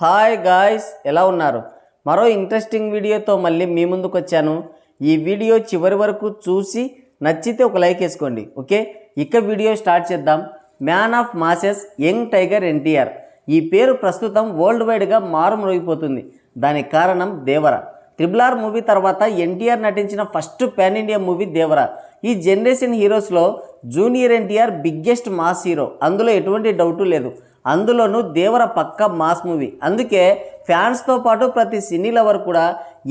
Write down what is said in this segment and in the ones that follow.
Hi guys, ఎలా ఉన్నారు? మరో ఇంట్రెస్టింగ్ వీడియోతో మళ్ళీ మీ ముందుకు వచ్చాను. ఈ వీడియో చివరి వరకు చూసి నచ్చితే ఒక లైక్ వేసుకోండి. ఓకే, ఇక వీడియో స్టార్ట్ చేద్దాం. Man of masses young tiger NTR ఈ పేరు ప్రస్తుతం వరల్డ్ వైడ్గా మారుమ్రోగిపోతుంది. దానికి కారణం దేవర. RRR మూవీ తర్వాత ఎన్టీఆర్ నటించిన first pan India movie Devara. ఈ జనరేషన్ హీరోస్లో junior NTR biggest mass hero, అందులో ఎటువంటి డౌటు లేదు. అందులోనూ దేవర పక్క మాస్ మూవీ. అందుకే ఫ్యాన్స్తో పాటు ప్రతి సినీ లవర్ కూడా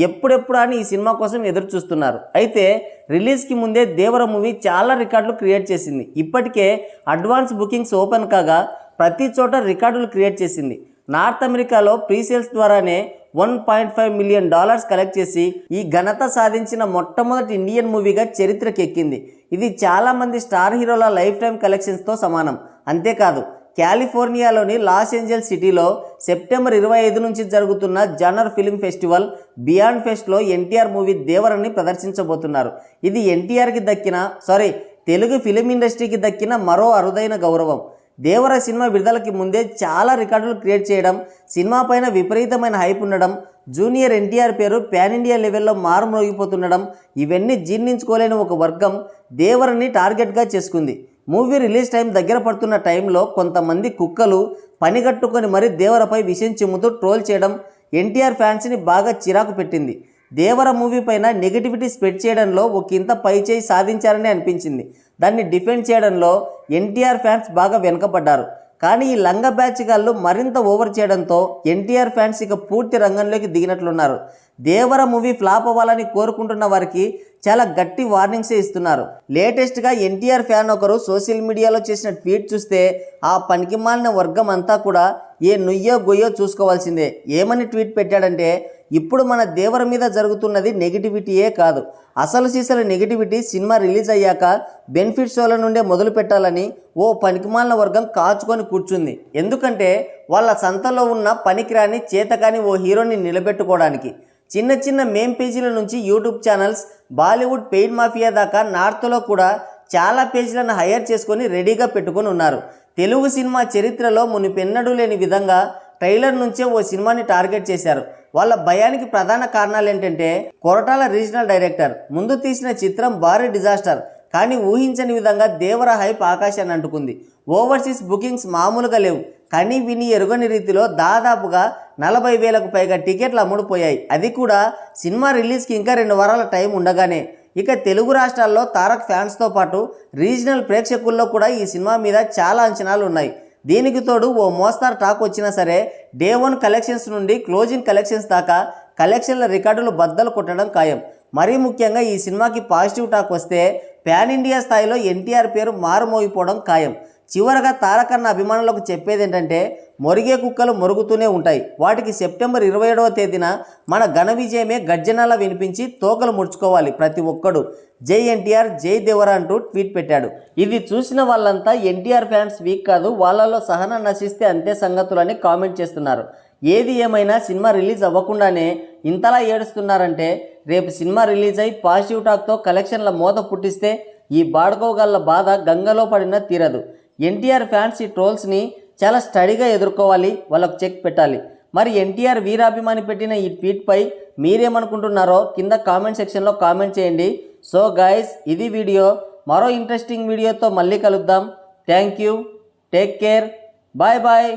ఎప్పుడెప్పుడు అని ఈ సినిమా కోసం ఎదురు చూస్తున్నారు. అయితే రిలీజ్కి ముందే దేవర మూవీ చాలా రికార్డులు క్రియేట్ చేసింది. ఇప్పటికే అడ్వాన్స్ బుకింగ్స్ ఓపెన్ కాగా ప్రతి చోట రికార్డులు క్రియేట్ చేసింది. నార్త్ అమెరికాలో ప్రీసేల్స్ ద్వారానే $1.5 మిలియన్ కలెక్ట్ చేసి ఈ ఘనత సాధించిన మొట్టమొదటి ఇండియన్ మూవీగా చరిత్రకెక్కింది. ఇది చాలామంది స్టార్ హీరోల లైఫ్ టైం కలెక్షన్స్తో సమానం. అంతేకాదు, కాలిఫోర్నియాలోని లాస్ ఏంజల్స్ సిటీలో సెప్టెంబర్ 25 నుంచి జరుగుతున్న జనర్ ఫిల్మ్ ఫెస్టివల్ బియాండ్ ఫెస్ట్లో ఎన్టీఆర్ మూవీ దేవరని ప్రదర్శించబోతున్నారు. ఇది ఎన్టీఆర్కి తెలుగు ఫిలిం ఇండస్ట్రీకి దక్కిన మరో అరుదైన గౌరవం. దేవర సినిమా విడుదలకి ముందే చాలా రికార్డులు క్రియేట్ చేయడం, సినిమా పైన విపరీతమైన హైప్ ఉండడం, జూనియర్ ఎన్టీఆర్ పేరు పాన్ ఇండియా లెవెల్లో మారుమ్రోగిపోతుండడం, ఇవన్నీ జీర్ణించుకోలేని ఒక వర్గం దేవరని టార్గెట్గా చేసుకుంది. మూవీ రిలీజ్ టైం దగ్గర పడుతున్న టైంలో కొంతమంది కుక్కలు పనిగట్టుకొని మరీ దేవరపై విషయం చిమ్ముతూ ట్రోల్ చేయడం ఎన్టీఆర్ ఫ్యాన్స్ని బాగా చిరాకు పెట్టింది. దేవర మూవీ పైన నెగిటివిటీ స్ప్రెడ్ చేయడంలో ఒకంత పైచేయి సాధించారని అనిపించింది. దాన్ని డిఫెండ్ చేయడంలో ఎన్టీఆర్ ఫ్యాన్స్ బాగా వెనుకబడ్డారు. కానీ ఈ లంగ బ్యాచ్ గాళ్ళు మరింత ఓవర్ చేయడంతో ఎన్టీఆర్ ఫ్యాన్స్ ఇక పూర్తి రంగంలోకి దిగినట్లున్నారు. దేవర మూవీ ఫ్లాప్ అవ్వాలని కోరుకుంటున్న వారికి చాలా గట్టి వార్నింగ్సే ఇస్తున్నారు. లేటెస్ట్గా ఎన్టీఆర్ ఫ్యాన్ ఒకరు సోషల్ మీడియాలో చేసిన ట్వీట్ చూస్తే ఆ పనికిమాలిన వర్గం అంతా కూడా ఏ నుయ్యో గొయ్యో చూసుకోవాల్సిందే. ఏమని ట్వీట్ పెట్టాడంటే, ఇప్పుడు మన దేవర మీద జరుగుతున్నది నెగిటివిటీయే కాదు, అసలు సీసల నెగిటివిటీ సినిమా రిలీజ్ అయ్యాక బెనిఫిట్ షోల నుండే మొదలు పెట్టాలని ఓ పనికిమాలిన వర్గం కాచుకొని కూర్చుంది. ఎందుకంటే వాళ్ళ సంతలో ఉన్న పనికిరాని చేతకాని ఓ హీరోని నిలబెట్టుకోవడానికి. చిన్న చిన్న మేమ్ పేజీల నుంచి YouTube channels, Bollywood paid mafia దాకా నార్త్లో కూడా చాలా పేజీలను హైర్ చేసుకొని రెడీగా పెట్టుకొని ఉన్నారు. తెలుగు సినిమా చరిత్రలో మునిపెన్నడూ లేని విధంగా ట్రైలర్ నుంచే ఓ సినిమాని టార్గెట్ చేశారు. వాళ్ళ భయానికి ప్రధాన కారణాలు ఏంటంటే, కొరటాల రీజనల్ డైరెక్టర్ ముందు తీసిన చిత్రం భారీ డిజాస్టర్, కానీ ఊహించని విధంగా దేవర హైప్ ఆకాశాన్ని అంటుకుంది. ఓవర్సీస్ బుకింగ్స్ మామూలుగా లేవు. కని విని ఎరుగని రీతిలో దాదాపుగా 40,000కు పైగా టికెట్లు అమ్ముడుపోయాయి. అది కూడా సినిమా రిలీజ్కి ఇంకా 2 వారాల టైం ఉండగానే. ఇక తెలుగు రాష్ట్రాల్లో తారక్ ఫ్యాన్స్తో పాటు రీజనల్ ప్రేక్షకుల్లో కూడా ఈ సినిమా మీద చాలా అంచనాలు ఉన్నాయి. దీనికి తోడు ఓ మోస్తారు టాక్ వచ్చినా సరే డే 1 కలెక్షన్స్ నుండి క్లోజింగ్ కలెక్షన్స్ దాకా కలెక్షన్ల రికార్డులు బద్దలు కొట్టడం ఖాయం. మరీ ముఖ్యంగా ఈ సినిమాకి పాజిటివ్ టాక్ వస్తే పాన్ ఇండియా స్థాయిలో ఎన్టీఆర్ పేరు మారుమోగిపోవడం ఖాయం. చివరగా తారక్ అన్న అభిమానులకు చెప్పేది ఏంటంటే, మొరిగే కుక్కలు మొరుగుతూనే ఉంటాయి. వాటికి సెప్టెంబర్ 27వ తేదీన మన ఘన విజయమే గర్జనాలా వినిపించి తోకలు ముడుచుకోవాలి ప్రతి ఒక్కడు. జై ఎన్టీఆర్, జై దేవర అంటూ ట్వీట్ పెట్టాడు. ఇది చూసిన వాళ్ళంతా ఎన్టీఆర్ ఫ్యాన్స్ వీక్ కాదు, వాళ్ళలో సహనం నశిస్తే అంతే సంగతులని కామెంట్ చేస్తున్నారు. ఏది ఏమైనా సినిమా రిలీజ్ అవ్వకుండానే ఇంతలా ఏడుస్తున్నారంటే, రేపు సినిమా రిలీజ్ అయి పాజిటివ్ టాక్తో కలెక్షన్ల మోత పుట్టిస్తే ఈ బాడుకోగల బాధ గంగలో పడినా తీరదు. ఎన్టీఆర్ ఫ్యాన్స్ ఈ ట్రోల్స్ని చాలా స్టడీగా ఎదుర్కోవాలి, వాళ్ళకు చెక్ పెట్టాలి. మరి ఎన్టీఆర్ వీరాభిమాని పెట్టిన ఈ ట్వీట్పై మీరేమనుకుంటున్నారో కింద కామెంట్ సెక్షన్లో కామెంట్ చేయండి. సో గైస్, ఇది వీడియో. మరో ఇంట్రెస్టింగ్ వీడియోతో మళ్ళీ కలుద్దాం. Thank you, take care, bye bye.